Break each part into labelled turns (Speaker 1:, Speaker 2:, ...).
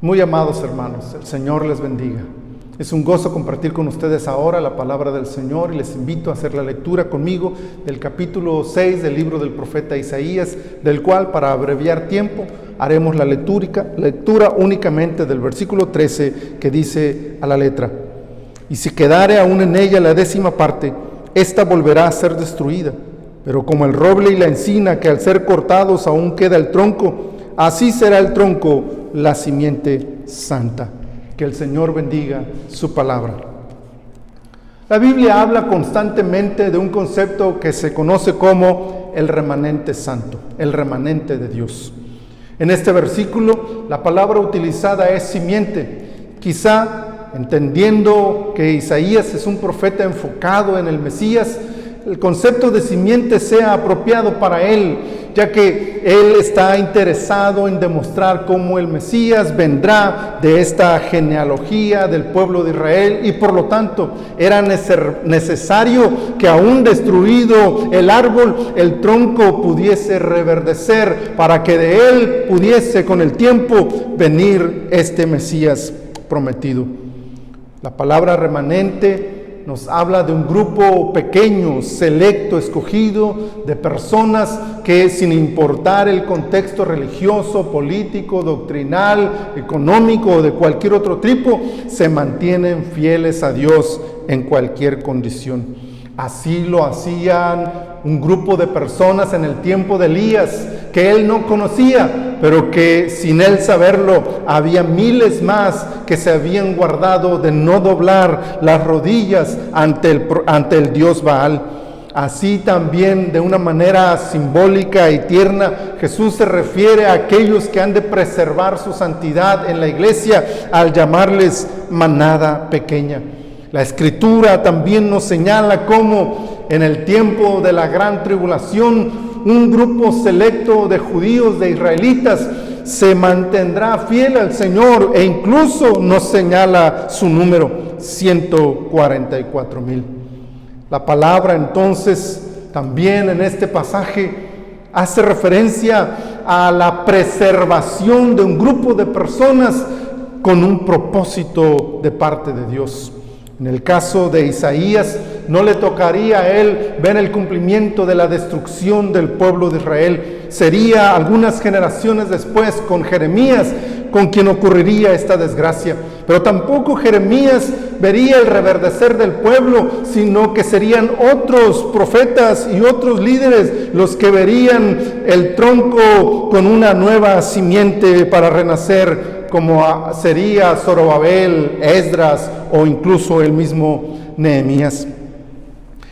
Speaker 1: Muy amados hermanos, el Señor les bendiga. Es un gozo compartir con ustedes ahora la palabra del Señor y les invito a hacer la lectura conmigo del capítulo 6 del libro del profeta Isaías, del cual, para abreviar tiempo, haremos la lectura únicamente del versículo 13, que dice a la letra: y si quedare aún en ella la 10ª parte, ésta volverá a ser destruida. Pero como el roble y la encina, que al ser cortados aún queda el tronco, así será el tronco, la simiente santa. Que el Señor bendiga su palabra. La Biblia habla constantemente de un concepto que se conoce como el remanente santo, el remanente de Dios. En este versículo, la palabra utilizada es simiente. Quizá, entendiendo que Isaías es un profeta enfocado en el Mesías, el concepto de simiente sea apropiado para él, ya que él está interesado en demostrar cómo el Mesías vendrá de esta genealogía del pueblo de Israel, y por lo tanto era necesario que, aún destruido el árbol, el tronco pudiese reverdecer, para que de él pudiese con el tiempo venir este Mesías prometido. La palabra remanente nos habla de un grupo pequeño, selecto, escogido, de personas que, sin importar el contexto religioso, político, doctrinal, económico o de cualquier otro tipo, se mantienen fieles a Dios en cualquier condición. Así lo hacían un grupo de personas en el tiempo de Elías, que él no conocía, pero que sin él saberlo había miles más que se habían guardado de no doblar las rodillas ante el dios Baal. Así también, de una manera simbólica y tierna, Jesús se refiere a aquellos que han de preservar su santidad en la iglesia al llamarles manada pequeña. La Escritura también nos señala cómo en el tiempo de la gran tribulación un grupo selecto de judíos, de israelitas, se mantendrá fiel al Señor, e incluso nos señala su número: 144,000. La palabra entonces también en este pasaje hace referencia a la preservación de un grupo de personas con un propósito de parte de Dios. En el caso de Isaías, no le tocaría a él ver el cumplimiento de la destrucción del pueblo de Israel. Sería algunas generaciones después, con Jeremías, con quien ocurriría esta desgracia. Pero tampoco Jeremías vería el reverdecer del pueblo, sino que serían otros profetas y otros líderes los que verían el tronco con una nueva simiente para renacer, como sería Zorobabel, Esdras o incluso el mismo Nehemías.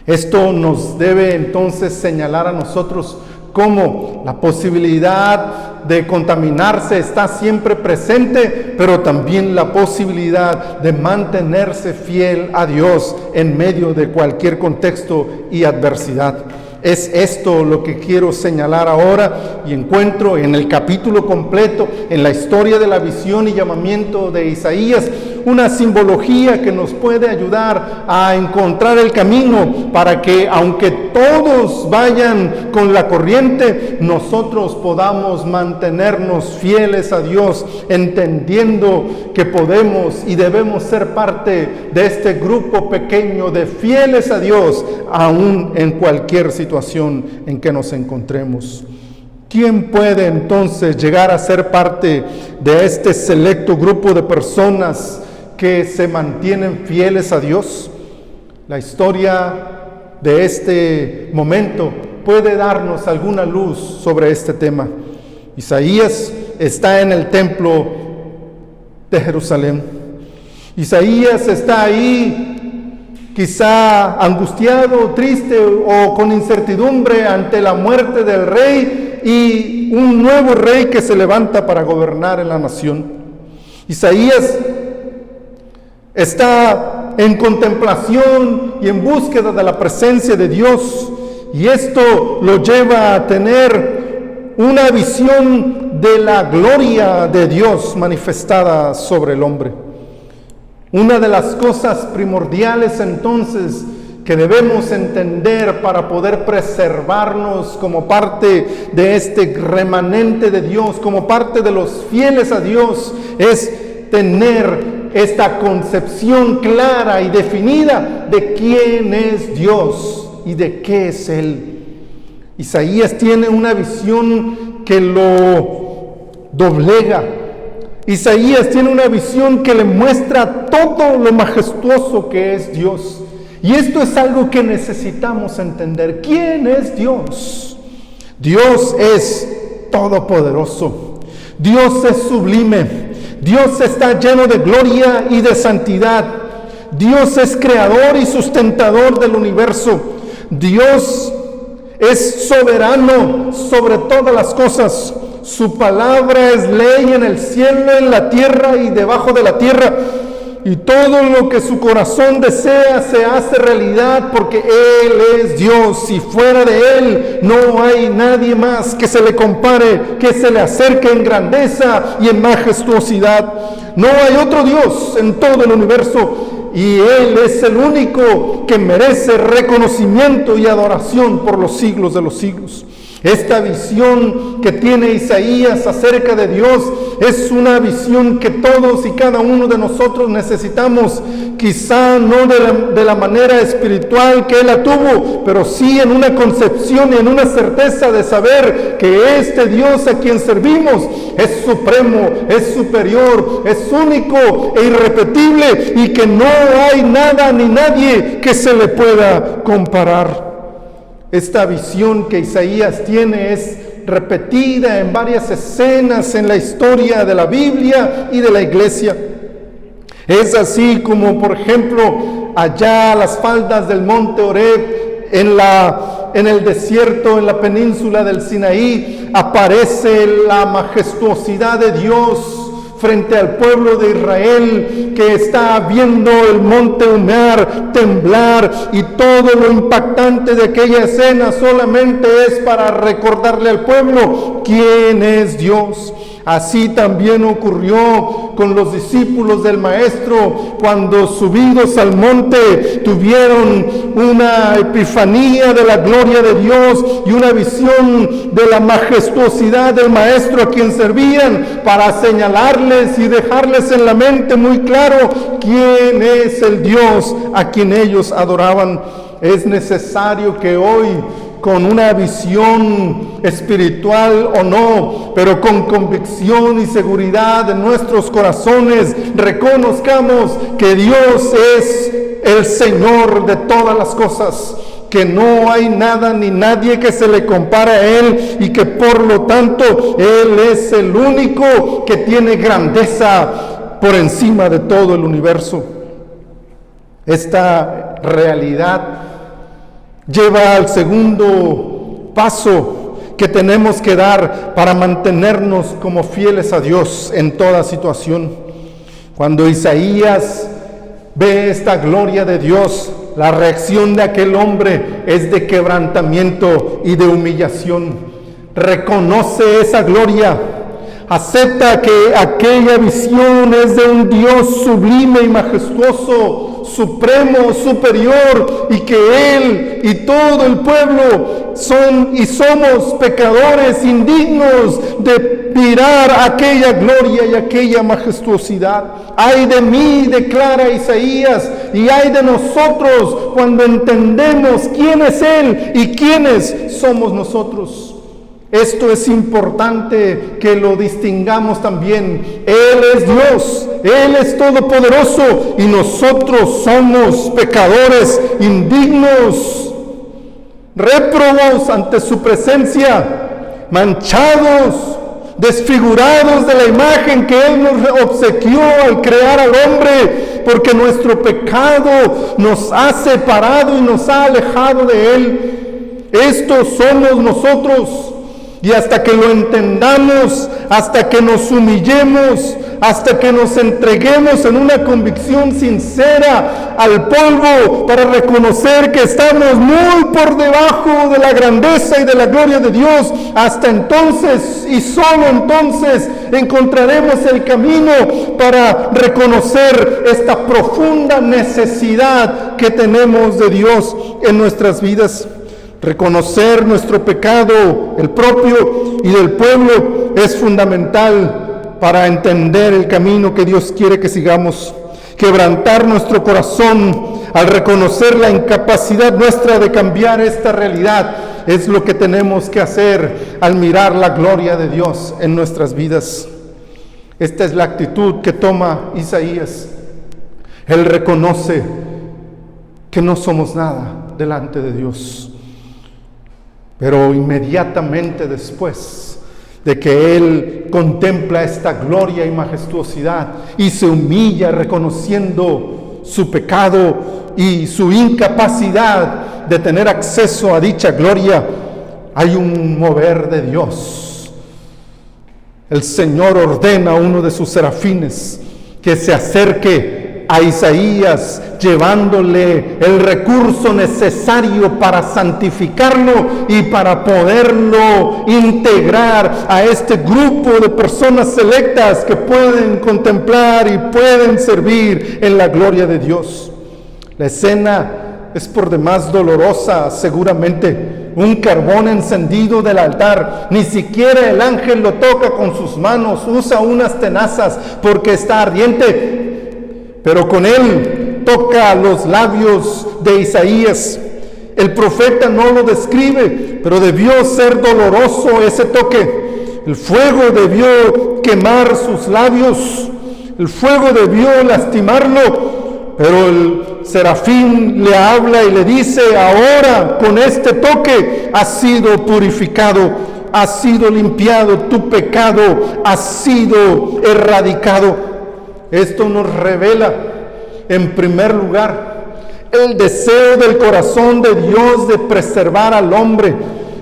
Speaker 1: Esto nos debe entonces señalar a nosotros cómo la posibilidad de contaminarse está siempre presente, pero también la posibilidad de mantenerse fiel a Dios en medio de cualquier contexto y adversidad. Es esto lo que quiero señalar ahora, y encuentro en el capítulo completo, en la historia de la visión y llamamiento de Isaías, una simbología que nos puede ayudar a encontrar el camino para que, aunque todos vayan con la corriente, nosotros podamos mantenernos fieles a Dios, entendiendo que podemos y debemos ser parte de este grupo pequeño de fieles a Dios, aún en cualquier situación en que nos encontremos. ¿Quién puede entonces llegar a ser parte de este selecto grupo de personas que se mantienen fieles a Dios? La historia de este momento puede darnos alguna luz sobre este tema. Isaías está en el templo de Jerusalén. Isaías está ahí, quizá angustiado, triste o con incertidumbre ante la muerte del rey y un nuevo rey que se levanta para gobernar en la nación. Isaías está en contemplación y en búsqueda de la presencia de Dios, y esto lo lleva a tener una visión de la gloria de Dios manifestada sobre el hombre. Una de las cosas primordiales entonces que debemos entender para poder preservarnos como parte de este remanente de Dios, como parte de los fieles a Dios, es tener esta concepción clara y definida de quién es Dios y de qué es Él. Isaías tiene una visión que lo doblega. Isaías tiene una visión que le muestra todo lo majestuoso que es Dios. Y esto es algo que necesitamos entender. ¿Quién es Dios? Dios es todopoderoso. Dios es sublime. Dios está lleno de gloria y de santidad. Dios es creador y sustentador del universo. Dios es soberano sobre todas las cosas. Su palabra es ley en el cielo, en la tierra y debajo de la tierra. Y todo lo que su corazón desea se hace realidad porque Él es Dios. Y fuera de Él no hay nadie más que se le compare, que se le acerque en grandeza y en majestuosidad. No hay otro Dios en todo el universo. Y Él es el único que merece reconocimiento y adoración por los siglos de los siglos. Esta visión que tiene Isaías acerca de Dios es una visión que todos y cada uno de nosotros necesitamos, quizá no de la manera espiritual que él la tuvo, pero sí en una concepción y en una certeza de saber que este Dios a quien servimos es supremo, es superior, es único e irrepetible y que no hay nada ni nadie que se le pueda comparar. Esta visión que Isaías tiene es repetida en varias escenas en la historia de la Biblia y de la iglesia. Es así como, por ejemplo, allá a las faldas del monte Horeb, en el desierto, en la península del Sinaí, aparece la majestuosidad de Dios frente al pueblo de Israel que está viendo el monte humear, temblar, y todo lo impactante de aquella escena solamente es para recordarle al pueblo quién es Dios. Así también ocurrió con los discípulos del Maestro cuando subidos al monte tuvieron una epifanía de la gloria de Dios y una visión de la majestuosidad del Maestro a quien servían para señalarles y dejarles en la mente muy claro quién es el Dios a quien ellos adoraban. Es necesario que hoy, con una visión espiritual o no, pero con convicción y seguridad en nuestros corazones, reconozcamos que Dios es el Señor de todas las cosas, que no hay nada ni nadie que se le compare a Él y que por lo tanto Él es el único que tiene grandeza por encima de todo el universo. Esta realidad lleva al segundo paso que tenemos que dar para mantenernos como fieles a Dios en toda situación. Cuando Isaías ve esta gloria de Dios, la reacción de aquel hombre es de quebrantamiento y de humillación. Reconoce esa gloria, acepta que aquella visión es de un Dios sublime y majestuoso, supremo, superior, y que Él y todo el pueblo son y somos pecadores indignos de mirar aquella gloria y aquella majestuosidad. Ay de mí, declara Isaías, y ay de nosotros cuando entendemos quién es Él y quiénes somos nosotros. Esto es importante que lo distingamos también. Él es Dios, Él es todopoderoso y nosotros somos pecadores indignos, réprobos ante su presencia, manchados, desfigurados de la imagen que Él nos obsequió al crear al hombre, porque nuestro pecado nos ha separado y nos ha alejado de Él. Estos somos nosotros. Y hasta que lo entendamos, hasta que nos humillemos, hasta que nos entreguemos en una convicción sincera al polvo para reconocer que estamos muy por debajo de la grandeza y de la gloria de Dios. Hasta entonces y solo entonces encontraremos el camino para reconocer esta profunda necesidad que tenemos de Dios en nuestras vidas. Reconocer nuestro pecado, el propio y del pueblo, es fundamental para entender el camino que Dios quiere que sigamos. Quebrantar nuestro corazón al reconocer la incapacidad nuestra de cambiar esta realidad es lo que tenemos que hacer al mirar la gloria de Dios en nuestras vidas. Esta es la actitud que toma Isaías. Él reconoce que no somos nada delante de Dios. Pero inmediatamente después de que Él contempla esta gloria y majestuosidad y se humilla reconociendo su pecado y su incapacidad de tener acceso a dicha gloria, hay un mover de Dios. El Señor ordena a uno de sus serafines que se acerque a Isaías, llevándole el recurso necesario para santificarlo y para poderlo integrar a este grupo de personas selectas que pueden contemplar y pueden servir en la gloria de Dios. La escena es por demás dolorosa, seguramente. Un carbón encendido del altar, ni siquiera el ángel lo toca con sus manos, usa unas tenazas porque está ardiente. Pero con él toca los labios de Isaías. El profeta no lo describe, pero debió ser doloroso ese toque. El fuego debió quemar sus labios, el fuego debió lastimarlo, pero el serafín le habla y le dice: ahora con este toque has sido purificado, has sido limpiado, tu pecado ha sido erradicado. Esto nos revela, en primer lugar, el deseo del corazón de Dios de preservar al hombre,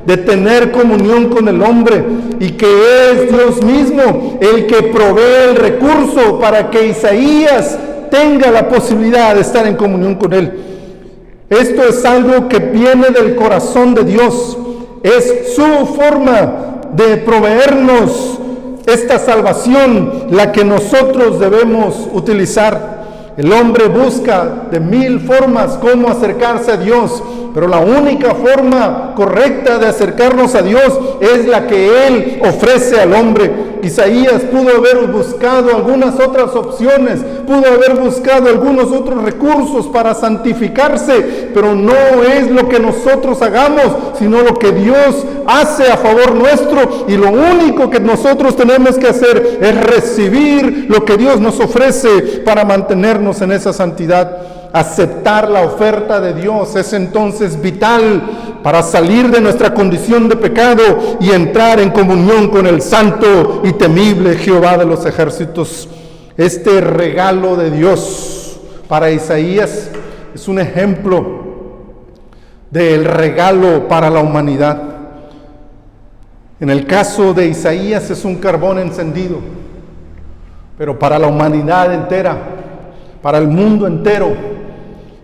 Speaker 1: de tener comunión con el hombre, y que es Dios mismo el que provee el recurso para que Isaías tenga la posibilidad de estar en comunión con Él. Esto es algo que viene del corazón de Dios, es su forma de proveernos esta salvación la que nosotros debemos utilizar. El hombre busca de 1000 formas cómo acercarse a Dios, pero la única forma correcta de acercarnos a Dios es la que Él ofrece al hombre. Isaías pudo haber buscado algunas otras opciones, pudo haber buscado algunos otros recursos para santificarse, pero no es lo que nosotros hagamos, sino lo que Dios hace a favor nuestro, y lo único que nosotros tenemos que hacer es recibir lo que Dios nos ofrece para mantenernos en esa santidad. Aceptar la oferta de Dios es entonces vital para salir de nuestra condición de pecado y entrar en comunión con el santo y temible Jehová de los ejércitos. Este regalo de Dios para Isaías es un ejemplo del regalo para la humanidad. En el caso de Isaías es un carbón encendido, pero para la humanidad entera, para el mundo entero,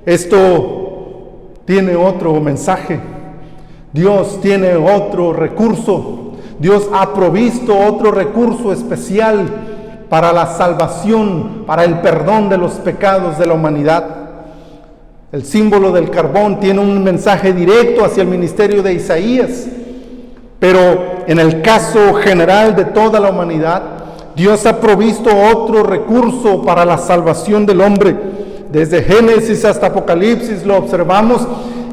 Speaker 1: esto tiene otro mensaje. Dios tiene otro recurso. Dios ha provisto otro recurso especial para la salvación, para el perdón de los pecados de la humanidad. El símbolo del carbón tiene un mensaje directo hacia el ministerio de Isaías, pero en el caso general de toda la humanidad, Dios ha provisto otro recurso para la salvación del hombre. Desde Génesis hasta Apocalipsis lo observamos,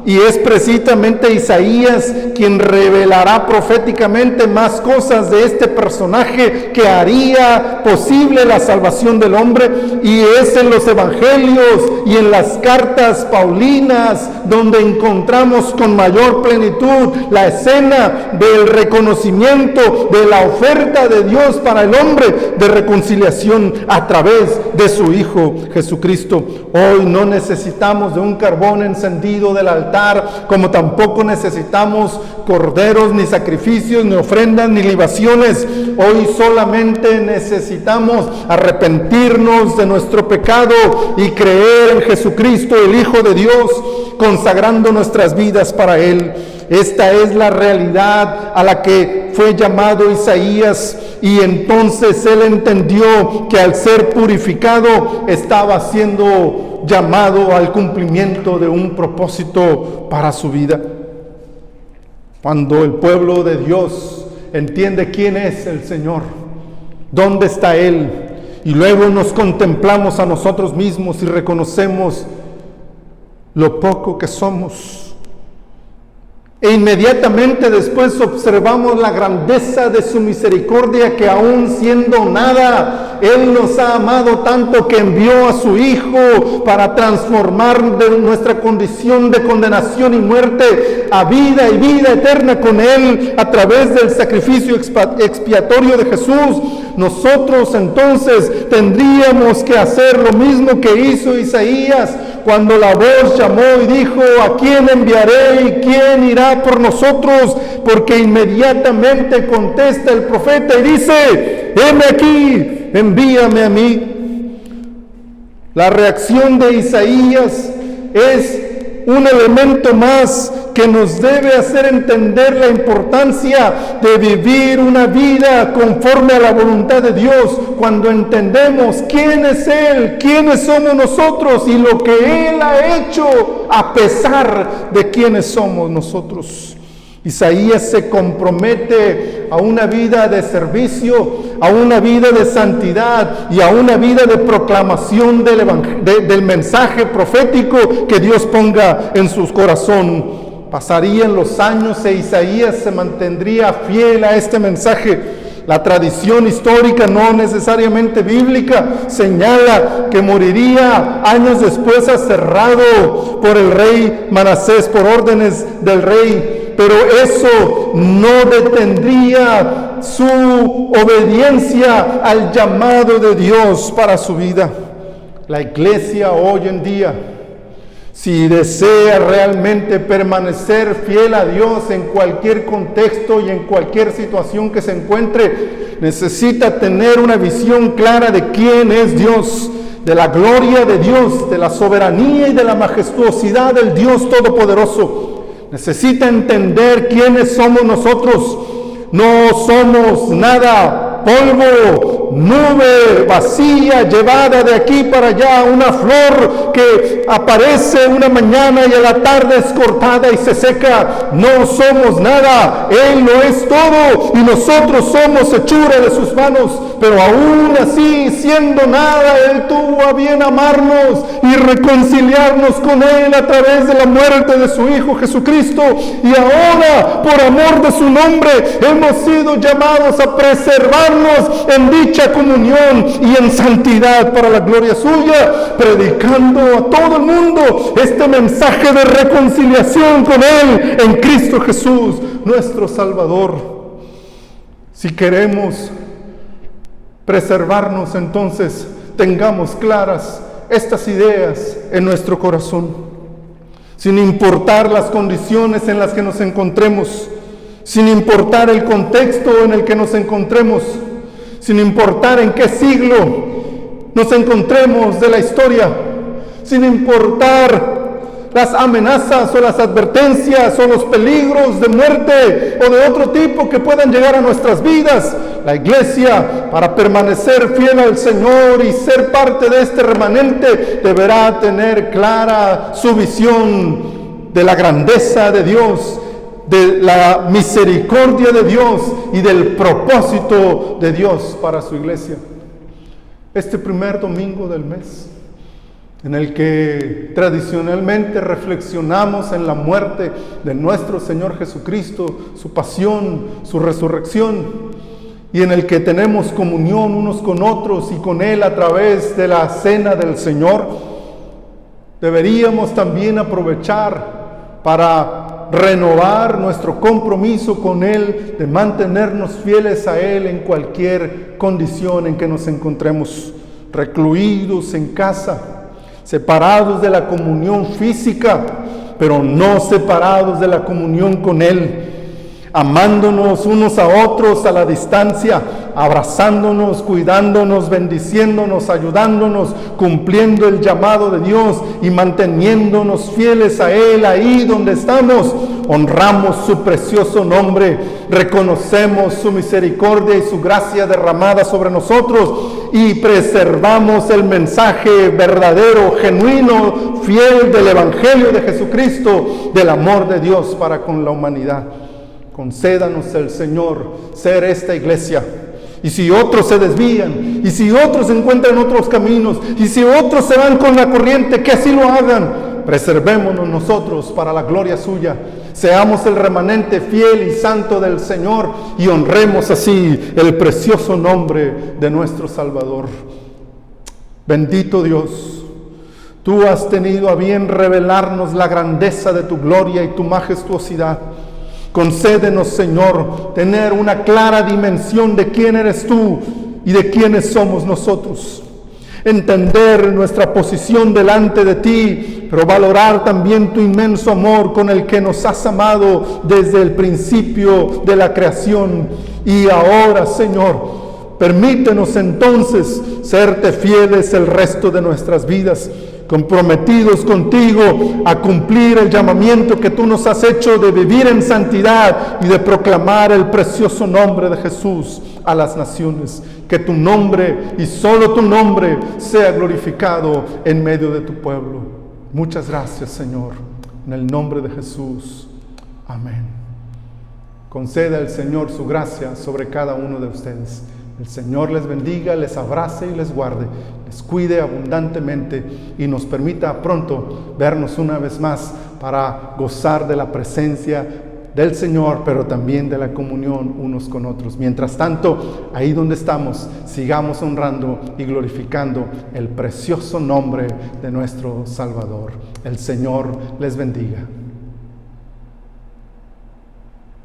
Speaker 1: y es precisamente Isaías quien revelará proféticamente más cosas de este personaje que haría posible la salvación del hombre, y es en los evangelios y en las cartas paulinas donde encontramos con mayor plenitud la escena del reconocimiento de la oferta de Dios para el hombre de reconciliación a través de su Hijo Jesucristo. Hoy no necesitamos de un carbón encendido del altar altar, como tampoco necesitamos corderos, ni sacrificios, ni ofrendas, ni libaciones. Hoy solamente necesitamos arrepentirnos de nuestro pecado y creer en Jesucristo, el Hijo de Dios, consagrando nuestras vidas para Él. Esta es la realidad a la que fue llamado Isaías, y entonces él entendió que al ser purificado estaba siendo llamado al cumplimiento de un propósito para su vida. Cuando el pueblo de Dios entiende quién es el Señor, dónde está Él, y luego nos contemplamos a nosotros mismos y reconocemos lo poco que somos, e inmediatamente después observamos la grandeza de su misericordia, que aún siendo nada, Él nos ha amado tanto que envió a su Hijo para transformar de nuestra condición de condenación y muerte a vida y vida eterna con Él a través del sacrificio expiatorio de Jesús. Nosotros entonces tendríamos que hacer lo mismo que hizo Isaías cuando la voz llamó y dijo: ¿a quién enviaré y quién irá por nosotros? Porque inmediatamente contesta el profeta y dice: heme aquí, envíame a mí. La reacción de Isaías es un elemento más que nos debe hacer entender la importancia de vivir una vida conforme a la voluntad de Dios, cuando entendemos quién es Él, quiénes somos nosotros y lo que Él ha hecho a pesar de quiénes somos nosotros. Isaías se compromete a una vida de servicio, a una vida de santidad y a una vida de proclamación del mensaje profético que Dios ponga en su corazón. Pasarían los años e Isaías se mantendría fiel a este mensaje. La tradición histórica, no necesariamente bíblica, señala que moriría años después aserrado por el rey Manasés por órdenes del rey, pero eso no detendría su obediencia al llamado de Dios para su vida. La iglesia hoy en día, si desea realmente permanecer fiel a Dios en cualquier contexto y en cualquier situación que se encuentre, necesita tener una visión clara de quién es Dios, de la gloria de Dios, de la soberanía y de la majestuosidad del Dios Todopoderoso. Necesita entender quiénes somos nosotros. No somos nada, polvo, nube vacía llevada de aquí para allá, una flor que aparece una mañana y a la tarde es cortada y se seca. No somos nada, Él lo es todo y nosotros somos hechura de sus manos, pero aún así, siendo nada, Él tuvo a bien amarnos y reconciliarnos con Él a través de la muerte de su Hijo Jesucristo, y ahora, por amor de su nombre, hemos sido llamados a preservarnos en dicha comunión y en santidad para la gloria suya, predicando a todo el mundo este mensaje de reconciliación con Él en Cristo Jesús, nuestro Salvador. Si queremos preservarnos, entonces tengamos claras estas ideas en nuestro corazón, sin importar las condiciones en las que nos encontremos, sin importar el contexto en el que nos encontremos, sin importar en qué siglo nos encontremos de la historia, sin importar las amenazas o las advertencias o los peligros de muerte o de otro tipo que puedan llegar a nuestras vidas. La iglesia, para permanecer fiel al Señor y ser parte de este remanente, deberá tener clara su visión de la grandeza de Dios, de la misericordia de Dios y del propósito de Dios para su iglesia. Este primer domingo del mes, en el que tradicionalmente reflexionamos en la muerte de nuestro Señor Jesucristo, su pasión, su resurrección, y en el que tenemos comunión unos con otros y con Él a través de la cena del Señor, deberíamos también aprovechar para renovar nuestro compromiso con Él, de mantenernos fieles a Él en cualquier condición en que nos encontremos, recluidos en casa, separados de la comunión física, pero no separados de la comunión con Él, amándonos unos a otros a la distancia, abrazándonos, cuidándonos, bendiciéndonos, ayudándonos, cumpliendo el llamado de Dios y manteniéndonos fieles a Él ahí donde estamos. Honramos su precioso nombre, reconocemos su misericordia y su gracia derramada sobre nosotros y preservamos el mensaje verdadero, genuino, fiel del Evangelio de Jesucristo, del amor de Dios para con la humanidad. Concédanos el Señor ser esta iglesia. Y si otros se desvían, y si otros encuentran otros caminos, y si otros se van con la corriente, que así lo hagan. Preservémonos nosotros para la gloria suya. Seamos el remanente fiel y santo del Señor y honremos así el precioso nombre de nuestro Salvador. Bendito Dios, tú has tenido a bien revelarnos la grandeza de tu gloria y tu majestuosidad. Concédenos, Señor, tener una clara dimensión de quién eres tú y de quiénes somos nosotros. Entender nuestra posición delante de ti, pero valorar también tu inmenso amor con el que nos has amado desde el principio de la creación. Y ahora, Señor, permítenos entonces serte fieles el resto de nuestras vidas, comprometidos contigo a cumplir el llamamiento que tú nos has hecho de vivir en santidad y de proclamar el precioso nombre de Jesús a las naciones. Que tu nombre y solo tu nombre sea glorificado en medio de tu pueblo. Muchas gracias, Señor, en el nombre de Jesús. Amén. Conceda el Señor su gracia sobre cada uno de ustedes. El Señor les bendiga, les abrace y les guarde, les cuide abundantemente y nos permita pronto vernos una vez más para gozar de la presencia del Señor, pero también de la comunión unos con otros. Mientras tanto, ahí donde estamos, sigamos honrando y glorificando el precioso nombre de nuestro Salvador. El Señor les bendiga.